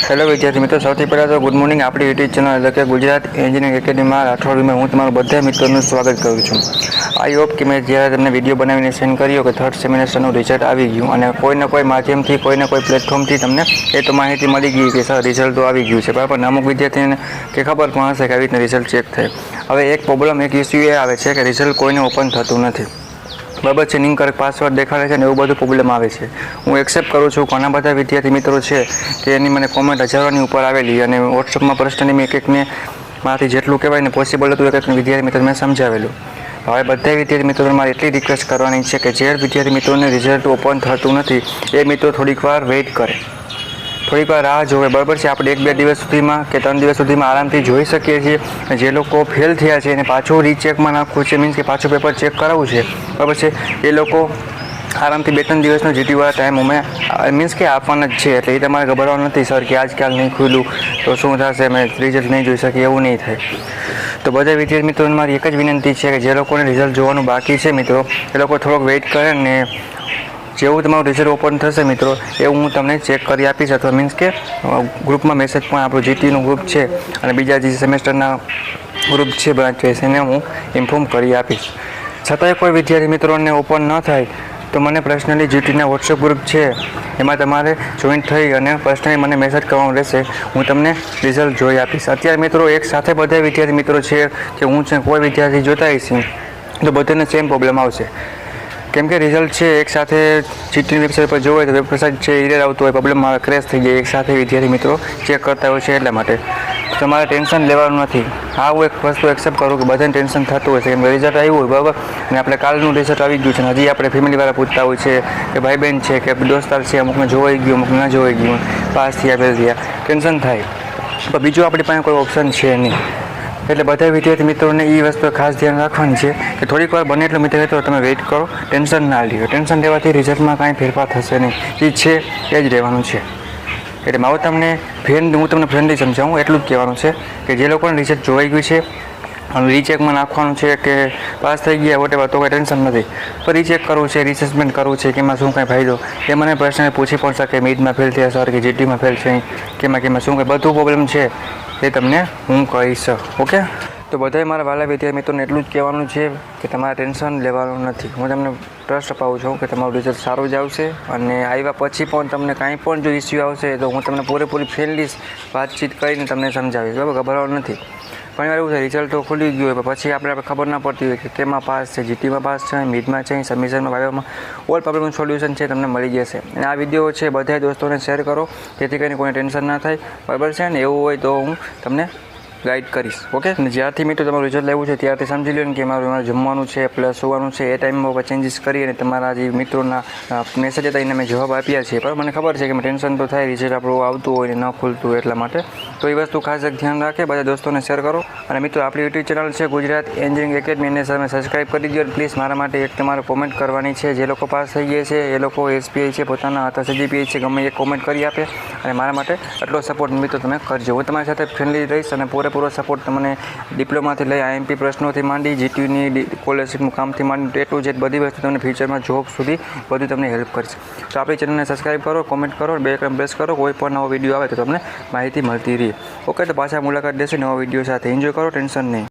Hello વિદ્યાર્થી મિત્રો, સૌથી પહેલાં તો ગુડ મોર્નિંગ. આપણી યુટ્યુબ ચેનલ એટલે કે ગુજરાત એન્જિનિયરિંગ એકેડમીમાં અઠવાડિયામાં હું તમારું બધા મિત્રોનું સ્વાગત કરું છું. આઈ હોપ કે મેં જ્યારે તમને વિડીયો બનાવીને સેન્ડ કર્યો કે થર્ડ સેમેસ્ટરનું રિઝલ્ટ આવી ગયું અને કોઈને કોઈ માધ્યમથી કોઈને કોઈ પ્લેટફોર્મથી તમને એ તો માહિતી મળી ગઈ કે સર રિઝલ્ટ તો આવી ગયું છે, બરાબર. અમુક વિદ્યાર્થીને કે ખબર પણ હશે કે આવી રીતના રિઝલ્ટ ચેક થાય. હવે એક પ્રોબ્લેમ, એક ઇસ્યુ એ આવે છે કે રિઝલ્ટ કોઈને ઓપન થતું નથી, બરાબર છે. ઇનકરેક્ટ પાસવર્ડ દેખાડે છે ને એવું બધું પ્રોબ્લેમ આવે છે. હું એક્સેપ્ટ કરું છું. ઘણા બધા વિદ્યાર્થી મિત્રો છે કે એની મને કોમેન્ટ હજારોની ઉપર આવેલી અને વોટ્સઅપમાં પર્સનલી મેં એકને માંથી જેટલું કહેવાય ને પોસિબલ હતું એક વિદ્યાર્થી મિત્રો મેં સમજાવેલું. હવે બધા વિદ્યાર્થી મિત્રોને મારે એટલી રિક્વેસ્ટ કરવાની છે કે જે વિદ્યાર્થી મિત્રોને રિઝલ્ટ ઓપન થતું નથી એ મિત્રો થોડીક વાર વેઇટ કરે, થોડીક વાર રાહ જોવે, બરાબર છે. આપણે 1-2 દિવસ સુધીમાં કે 3 દિવસ સુધીમાં આરામથી જોઈ શકીએ છીએ. જે લોકો ફેલ થયા છે એને પાછું રીચેકમાં નાખવું છે, મીન્સ કે પાછું પેપર ચેક કરાવવું છે, બરાબર છે. એ લોકો આરામથી 2-3 દિવસનો જીટીવાળા ટાઈમ અમે મીન્સ કે આપવાના જ છે. એટલે એ તમારે ગભરાવાનું નથી સર કે આજકાલ નહીં ખુલ્લું તો શું થશે, અમે રિઝલ્ટ નહીં જોઈ શકીએ, એવું નહીં થાય. તો બધા વિદ્યાર્થી મિત્રોને મારી એક જ વિનંતી છે કે જે લોકોને રિઝલ્ટ જોવાનું બાકી છે મિત્રો, એ લોકો થોડોક વેઇટ કરે ને જેવું તમારું રિઝલ્ટ ઓપન થશે મિત્રો એવું હું તમને ચેક કરી આપીશ, અથવા મીન્સ કે ગ્રુપમાં મેસેજ પણ આપણું જીટીનું ગ્રુપ છે અને બીજા જે સેમેસ્ટરના ગ્રુપ છે બ્રાન્ચ એને હું ઇન્ફોર્મ કરી આપીશ. છતાંય કોઈ વિદ્યાર્થી મિત્રોને ઓપન ન થાય તો મને પર્સનલી જીટીના વોટ્સએપ ગ્રુપ છે એમાં તમારે જોઈન્ટ થઈ અને પર્સનલી મને મેસેજ કરવાનું રહેશે. હું તમને રિઝલ્ટ જોઈ આપીશ. અત્યારે મિત્રો એક સાથે બધા વિદ્યાર્થી મિત્રો છે કે હું છે કોઈ વિદ્યાર્થી જોતા હશે તો બધાને સેમ પ્રોબ્લેમ આવશે, કેમ કે રિઝલ્ટ છે એક સાથે જીટીની વેબસાઇટ પર જોવે તો વેબસાઇટ છે એરર આવતું હોય, પ્રોબ્લેમ આવે, ક્રેશ થઈ જાય, એક સાથે વિદ્યાર્થી મિત્રો ચેક કરતા હોય છે. એટલા માટે તમારે ટેન્શન લેવાનું નથી. હા, હું એક વસ્તુ એક્સેપ્ટ કરું કે બધાને ટેન્શન થતું હોય છે, કેમ કે રિઝલ્ટ આવ્યું હોય, બરાબર, અને આપણે કાલનું રિઝલ્ટ આવી ગયું છે ને હજી આપણે ફેમિલીવાળા પૂછતા હોય છે કે ભાઈ બહેન છે કે દોસ્તાર છે, અમુકને જોવાઈ ગયું, અમુક ન જોવાઈ ગયું, પાસ થયા ફેલ થયા, ટેન્શન થાય. પણ બીજું આપણી પાસે કોઈ ઓપ્શન છે નહીં. એટલે બધા વિદ્યાર્થી મિત્રોને એ વસ્તુ ખાસ ધ્યાન રાખવાની છે કે થોડીક વાર બને એટલું મિત્ર તો તમે વેઇટ કરો, ટેન્શન ના લ્યો. ટેન્શન લેવાથી રિઝલ્ટમાં કાંઈ ફેરફાર થશે નહીં, જે છે એ જ રહેવાનું છે. એટલે મારું તમને હું તમને ફ્રેન્ડલી સમજાવું એટલું જ કહેવાનું છે કે જે લોકોને રિઝલ્ટ જોવાઈ ગયું છે અને રીચેકમાં નાખવાનું છે કે પાસ થઈ ગયા વોટેવર તો કંઈ ટેન્શન નથી. પણ રીચેક કરવું છે, રિસેસમેન્ટ કરવું છે કે એમાં શું કાંઈ ફાયદો એ મને પર્સનલી પૂછી પણ શકે. મીડમાં ફેલ થયા સર કે જીટીમાં ફેલ છે કેમાં શું કંઈ બધું પ્રોબ્લેમ છે એ તમને હું કહીશ. ઓકે, તો બધાએ મારા વાલા વિદ્યાર્થી મિત્રોને એટલું જ કહેવાનું છે કે તમારે ટેન્શન લેવાનું નથી. હું તમને ટ્રસ્ટ અપાવું છું કે તમારું રિઝલ્ટ સારું જ આવશે અને આવ્યા પછી પણ તમને કાંઈ પણ જો ઇસ્યુ આવશે તો હું તમને પૂરેપૂરી ફ્રેન્ડલી વાતચીત કરીને તમને સમજાવીશ, બરાબર. ગભરાવાનું નથી. ઘણી વાર એવું થાય રિઝલ્ટ તો ખુલી ગયું હોય પછી આપણે ખબર ના પડતી હોય કે કેમાં પાસ છે, જીટીમાં પાસ છે, મિડમાં છે, સબમિશનમાં, વાયવામાં, ઓલ પ્રોબ્લેમનું સોલ્યુશન છે તમને મળી જશે. અને આ વિડીયો છે બધા દોસ્તોને શેર કરો જેથી કરીને કોઈને ટેન્શન ના થાય, બરાબર છે ને. એવું હોય તો હું તમને ગાઈડ કરીશ. ઓકે, અને જ્યારથી મિત્રો તમારું રિઝલ્ટ લેવું છે ત્યારથી સમજી લો ને કે મારે જમવાનું છે પ્લસ સુવાનું છે એ ટાઈમમાં ચેન્જીસ કરી અને તમારા જે મિત્રોના મેસેજ હતા એને મેં જવાબ આપ્યા છે. પણ મને ખબર છે કે ટેન્શન તો થાય રિઝલ્ટ આપણું આવતું હોય ને ન ખુલતું હોય, એટલા માટે તો એ વસ્તુ ખાસ એક ધ્યાન રાખે. બધા દોસ્તોને શેર કરો અને મિત્રો આપણી યુટ્યુબ ચેનલ છે ગુજરાત એન્જિનિયરિંગ એકેડમી, એને તમે સબસ્ક્રાઈબ કરી દો. પ્લીઝ મારા માટે એક તમારે કોમેન્ટ કરવાની છે. જે લોકો પાસ થઈ ગયા છે એ લોકો એસપીઆઈ છે પોતાના અથવા સીજીપીઆઈ છે ગમે એક કોમેન્ટ કરી આપે અને મારા માટે આટલો સપોર્ટ મિત્રો તમે કરજો. હું તમારી સાથે ફ્રેન્ડલી રહીશ અને પૂરો સપોર્ટ તમને ડિપ્લોમાથી લઈ આઈએમપી પ્રશ્નોથી માંડી જીટીયુની સ્કોલરશીપનું કામથી માંડી એટલું જ બધી વસ્તુ તમને ફ્યુચરમાં જોબ સુધી બધું તમને હેલ્પ કરશે. તો આપણી ચેનલને સબસ્ક્રાઈબ કરો, કોમેન્ટ કરો, બે આઇકન પ્રેસ કરો, કોઈ પણ નવો વિડીયો આવે તો તમને માહિતી મળતી રહે. ઓકે, તો પાછા મુલાકાત દેશે નવા વિડીયો સાથે. એન્જોય કરો, ટેન્શન નહીં.